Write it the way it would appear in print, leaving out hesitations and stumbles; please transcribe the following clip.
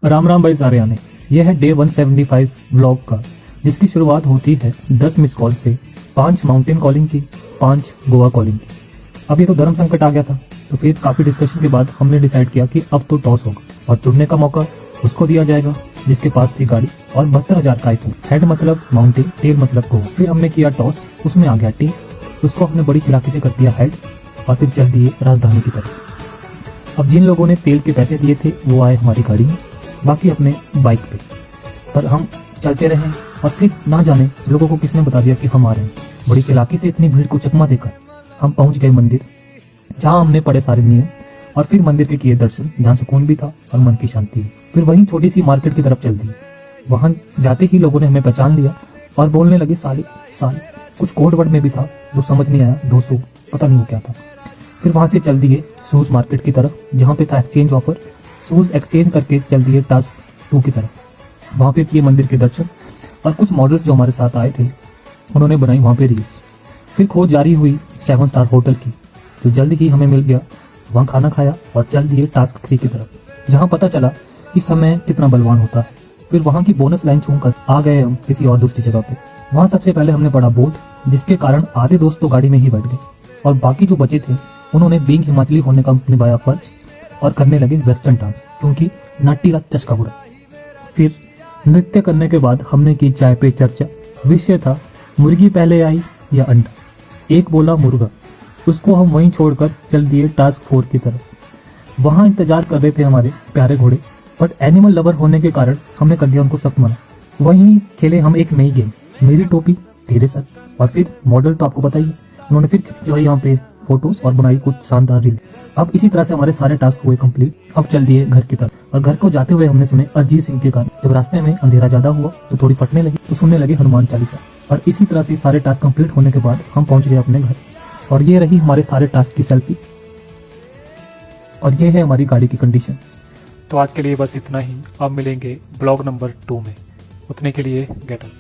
राम राम भाई सारे आने। यह है डे 175 व्लॉग का, जिसकी शुरुआत होती है 10 मिस कॉल से, 5 माउंटेन कॉलिंग की, 5 गोवा कॉलिंग की। अब ये तो धर्म संकट आ गया था, तो फिर काफी डिस्कशन के बाद हमने डिसाइड किया कि अब तो टॉस होगा और चुनने का मौका उसको दिया जाएगा जिसके पास थी गाड़ी और 72,000 का आईफोन। हेड मतलब माउंटेन, टेल मतलब गोवा। फिर हमने किया टॉस, उसमें आ गया टेल, उसको हमने बड़ी चलाकी से कर दिया हेड और फिर चल दिए राजधानी की तरफ। अब जिन लोगों ने तेल के पैसे दिए थे वो आए हमारी गाड़ी में, बाकी अपने बाइक पे। पर हम चलते रहे और फिर ना जाने लोगों को किसने बता दिया कि हम आ रहे हैं। बड़ी चालाकी से इतनी भीड़ को चकमा देकर हम पहुंच गए मंदिर, जहां हमने पढ़े सारे नियम और फिर मंदिर के किए दर्शन, जहां सुकून भी था और मन की शांति। फिर वहीं छोटी सी मार्केट की तरफ चल दिए। वहां जाते ही लोगों ने हमें पहचान लिया और बोलने लगे साले साले। कुछ कोड वर्ड में भी था जो समझ नहीं आया, 200 पता नहीं वो क्या था। फिर वहां से चल दिए शूज मार्केट की तरफ, जहां पे था एक्सचेंज ऑफर। शूज एक्सचेंज करके चल दिए टास्क 2 की तरफ। वहां फिर किए मंदिर के दर्शन और कुछ मॉडल्स जो हमारे साथ आए थे उन्होंने बनाई वहां पे रील्स। फिर खोज जारी हुई 7 स्टार होटल की, जो जल्द ही हमें मिल गया। वहां खाना खाया और चल दिए टास्क 3 की तरफ, जहां पता चला कि समय कितना बलवान होता है। फिर वहां की बोनस लाइन छूकर आ गए हम किसी और दूसरी जगह पे। वहां सबसे पहले हमने पढ़ा बोर्ड, जिसके कारण आधे दोस्त तो गाड़ी में ही बैठ गए और बाकी जो बचे थे उन्होंने बीइंग हिमाचली होने का निभाया फर्ज और करने लगे वेस्टर्न डांस, क्योंकि नाटी का चस्का बुरा। फिर नृत्य करने के बाद हमने की चाय पे चर्चा। विषय था मुर्गी पहले आई या अंडा। एक बोला मुर्गा, उसको हम वहीं छोड़कर चल दिए टास्क 4 की तरफ। वहां इंतजार कर रहे थे हमारे प्यारे घोड़े, बट एनिमल लवर होने के कारण हमने कर दिया उनको सख्त मना। वहीं खेले हम एक नई गेम, मेरी टोपी तेरे सर। और फिर मॉडल तो आपको पता ही है, उन्होंने फिर जो है यहाँ पे फोटोज और बनाई कुछ शानदार रील। अब इसी तरह से हमारे सारे टास्क हुए कंप्लीट। अब चल दिए घर की तरफ और घर को जाते हुए हमने सुने अरिजीत सिंह के गाने। जब रास्ते में अंधेरा ज्यादा हुआ तो थोड़ी फटने लगी, तो सुनने लगे हनुमान चालीसा। और इसी तरह से सारे टास्क कंप्लीट होने के बाद हम पहुंच गए अपने घर। और ये रही हमारे सारे टास्क की सेल्फी और ये है हमारी गाड़ी की कंडीशन। तो आज के लिए बस इतना ही। अब मिलेंगे ब्लॉग नंबर 2 में। उतने के लिए गेट अप।